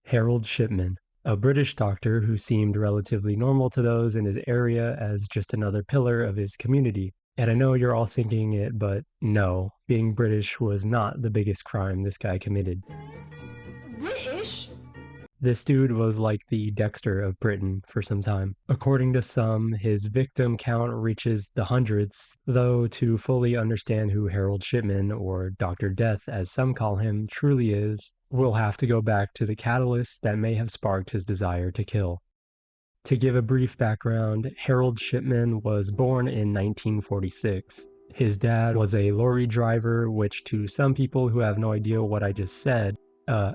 Harold Shipman, a British doctor who seemed relatively normal to those in his area as just another pillar of his community. And I know you're all thinking it, but no, being British was not the biggest crime this guy committed. British? This dude was like the Dexter of Britain for some time. According to some, his victim count reaches the hundreds, though to fully understand who Harold Shipman, or Dr. Death as some call him, truly is, we'll have to go back to the catalyst that may have sparked his desire to kill. To give a brief background, Harold Shipman was born in 1946. His dad was a lorry driver, which to some people who have no idea what I just said,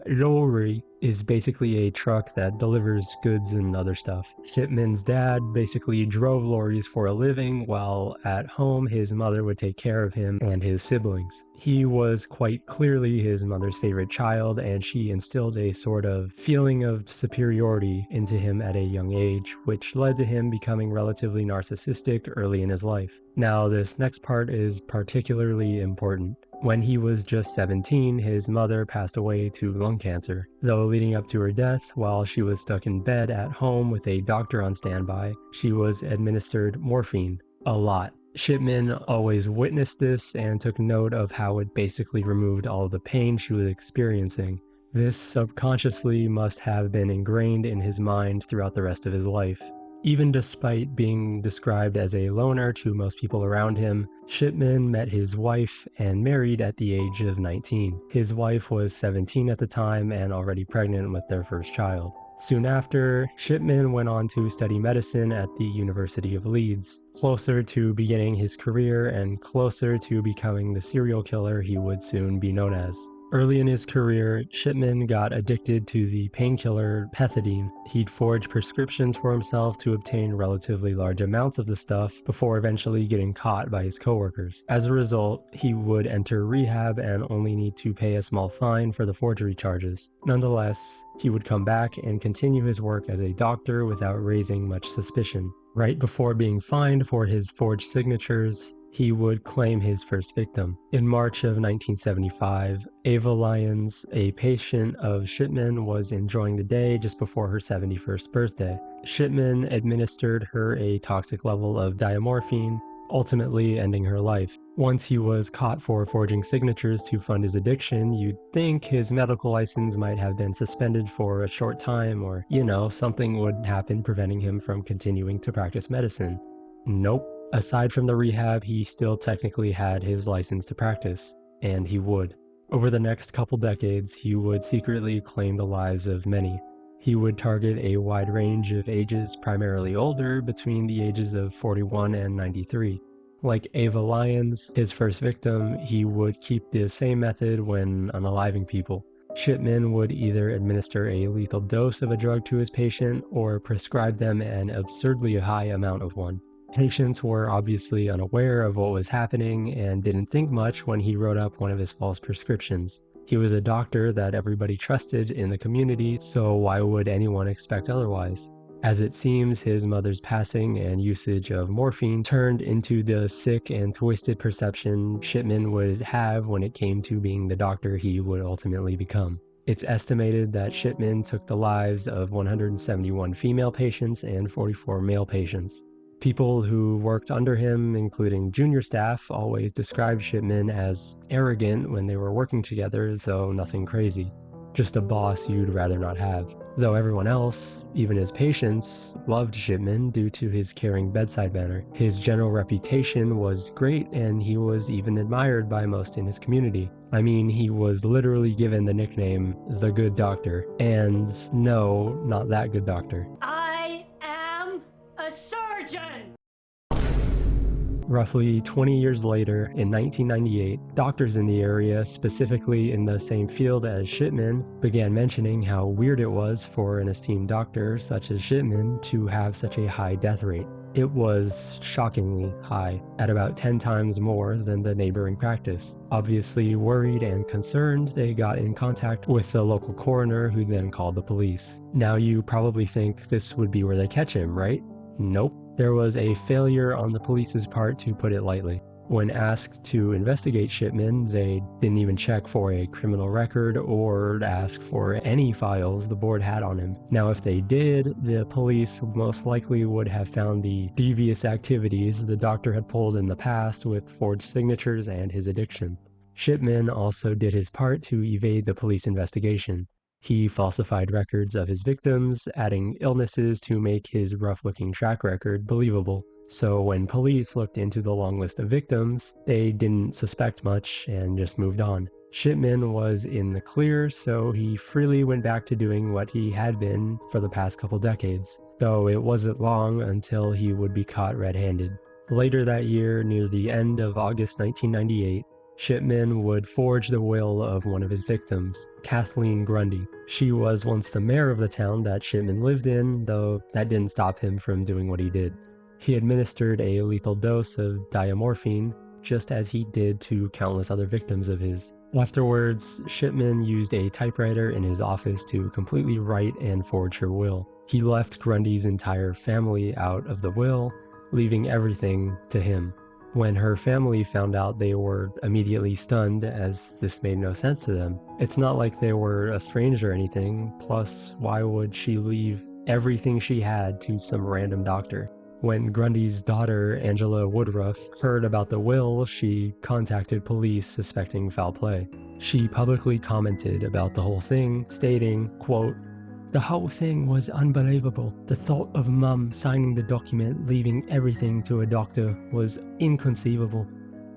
lorry is basically a truck that delivers goods and other stuff. Shipman's dad basically drove lorries for a living, while at home his mother would take care of him and his siblings. He was quite clearly his mother's favorite child, and she instilled a sort of feeling of superiority into him at a young age, which led to him becoming relatively narcissistic early in his life. Now, this next part is particularly important. When he was just 17, his mother passed away to lung cancer. Though leading up to her death, while she was stuck in bed at home with a doctor on standby, she was administered morphine. A lot. Shipman always witnessed this and took note of how it basically removed all of the pain she was experiencing. This subconsciously must have been ingrained in his mind throughout the rest of his life. Even despite being described as a loner to most people around him, Shipman met his wife and married at the age of 19. His wife was 17 at the time and already pregnant with their first child. Soon after, Shipman went on to study medicine at the University of Leeds, closer to beginning his career and closer to becoming the serial killer he would soon be known as. Early in his career, Shipman got addicted to the painkiller pethidine. He'd forge prescriptions for himself to obtain relatively large amounts of the stuff before eventually getting caught by his coworkers. As a result, he would enter rehab and only need to pay a small fine for the forgery charges. Nonetheless, he would come back and continue his work as a doctor without raising much suspicion. Right before being fined for his forged signatures, he would claim his first victim. In March of 1975, Ava Lyons, a patient of Shipman, was enjoying the day just before her 71st birthday. Shipman administered her a toxic level of diamorphine, ultimately ending her life. Once he was caught for forging signatures to fund his addiction, you'd think his medical license might have been suspended for a short time, or, something would happen preventing him from continuing to practice medicine. Nope. Aside from the rehab, he still technically had his license to practice, and he would. Over the next couple decades, he would secretly claim the lives of many. He would target a wide range of ages, primarily older, between the ages of 41 and 93. Like Ava Lyons, his first victim, he would keep the same method when unaliving people. Shipman would either administer a lethal dose of a drug to his patient or prescribe them an absurdly high amount of one. Patients were obviously unaware of what was happening and didn't think much when he wrote up one of his false prescriptions. He was a doctor that everybody trusted in the community, so why would anyone expect otherwise? As it seems, his mother's passing and usage of morphine turned into the sick and twisted perception Shipman would have when it came to being the doctor he would ultimately become. It's estimated that Shipman took the lives of 171 female patients and 44 male patients. People who worked under him, including junior staff, always described Shipman as arrogant when they were working together, though nothing crazy. Just a boss you'd rather not have. Though everyone else, even his patients, loved Shipman due to his caring bedside manner. His general reputation was great, and he was even admired by most in his community. I mean, he was literally given the nickname, the Good Doctor. And no, not that good doctor. Roughly 20 years later, in 1998, doctors in the area, specifically in the same field as Shipman, began mentioning how weird it was for an esteemed doctor such as Shipman to have such a high death rate. It was shockingly high, at about 10 times more than the neighboring practice. Obviously worried and concerned, they got in contact with the local coroner, who then called the police. Now you probably think this would be where they catch him, right? Nope. There was a failure on the police's part, to put it lightly. When asked to investigate Shipman, they didn't even check for a criminal record or ask for any files the board had on him. Now, if they did, the police most likely would have found the devious activities the doctor had pulled in the past with forged signatures and his addiction. Shipman also did his part to evade the police investigation. He falsified records of his victims, adding illnesses to make his rough-looking track record believable. So when police looked into the long list of victims, they didn't suspect much and just moved on. Shipman was in the clear, so he freely went back to doing what he had been for the past couple decades, though it wasn't long until he would be caught red-handed. Later that year, near the end of August 1998, Shipman would forge the will of one of his victims, Kathleen Grundy. She was once the mayor of the town that Shipman lived in, though that didn't stop him from doing what he did. He administered a lethal dose of diamorphine, just as he did to countless other victims of his. Afterwards, Shipman used a typewriter in his office to completely write and forge her will. He left Grundy's entire family out of the will, leaving everything to him. When her family found out, they were immediately stunned, as this made no sense to them. It's not like they were estranged or anything, plus why would she leave everything she had to some random doctor? When Grundy's daughter, Angela Woodruff, heard about the will, she contacted police suspecting foul play. She publicly commented about the whole thing, stating, quote, "The whole thing was unbelievable. The thought of Mum signing the document, leaving everything to a doctor, was inconceivable.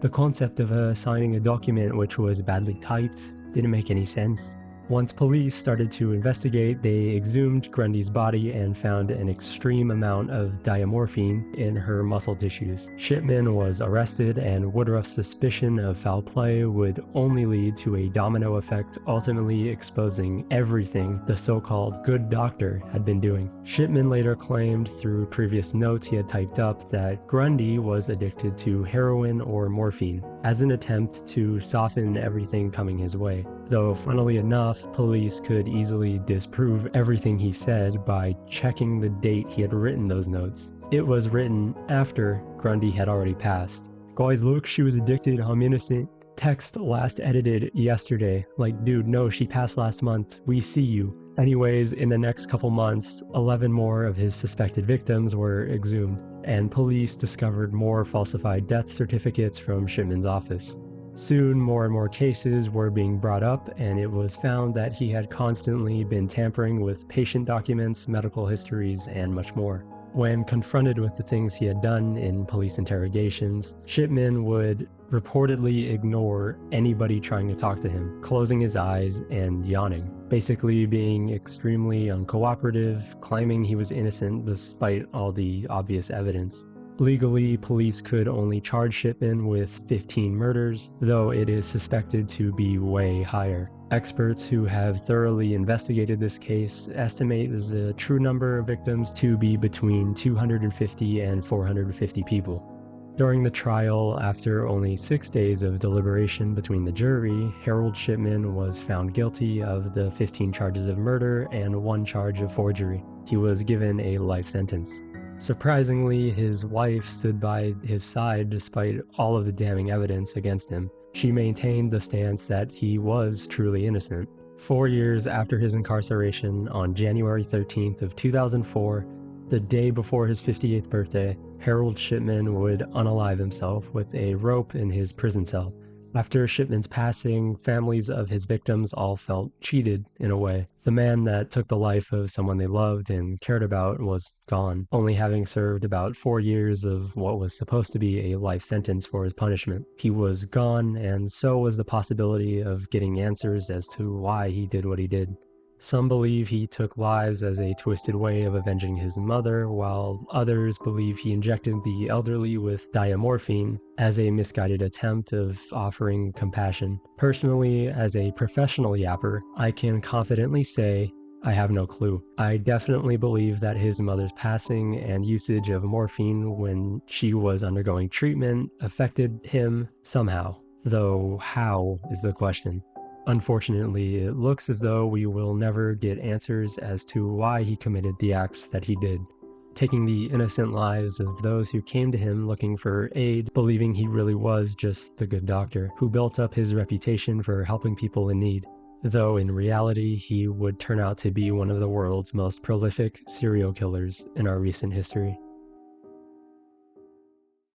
The concept of her signing a document which was badly typed didn't make any sense." Once police started to investigate, they exhumed Grundy's body and found an extreme amount of diamorphine in her muscle tissues. Shipman was arrested, and Woodruff's suspicion of foul play would only lead to a domino effect, ultimately exposing everything the so-called good doctor had been doing. Shipman later claimed through previous notes he had typed up that Grundy was addicted to heroin or morphine, as an attempt to soften everything coming his way. Though, funnily enough, police could easily disprove everything he said by checking the date he had written those notes. It was written after Grundy had already passed. "Guys, look, she was addicted, I'm innocent. Text last edited yesterday. Like, dude, no, she passed last month. We see you." Anyways, in the next couple months, 11 more of his suspected victims were exhumed, and police discovered more falsified death certificates from Shipman's office. Soon, more and more cases were being brought up, and it was found that he had constantly been tampering with patient documents, medical histories, and much more. When confronted with the things he had done in police interrogations, Shipman would reportedly ignore anybody trying to talk to him, closing his eyes and yawning, basically being extremely uncooperative, claiming he was innocent despite all the obvious evidence. Legally, police could only charge Shipman with 15 murders, though it is suspected to be way higher. Experts who have thoroughly investigated this case estimate the true number of victims to be between 250 and 450 people. During the trial, after only 6 days of deliberation between the jury, Harold Shipman was found guilty of the 15 charges of murder and 1 charge of forgery. He was given a life sentence. Surprisingly, his wife stood by his side despite all of the damning evidence against him. She maintained the stance that he was truly innocent. 4 years after his incarceration, on January 13th of 2004, the day before his 58th birthday, Harold Shipman would unalive himself with a rope in his prison cell. After Shipman's passing, families of his victims all felt cheated in a way. The man that took the life of someone they loved and cared about was gone, only having served about 4 years of what was supposed to be a life sentence for his punishment. He was gone, and so was the possibility of getting answers as to why he did what he did. Some believe he took lives as a twisted way of avenging his mother, while others believe he injected the elderly with diamorphine as a misguided attempt of offering compassion. Personally, as a professional yapper, I can confidently say I have no clue. I definitely believe that his mother's passing and usage of morphine when she was undergoing treatment affected him somehow, though how is the question. Unfortunately, it looks as though we will never get answers as to why he committed the acts that he did. taking the innocent lives of those who came to him looking for aid, believing he really was just the good doctor who built up his reputation for helping people in need. Though in reality, he would turn out to be one of the world's most prolific serial killers in our recent history.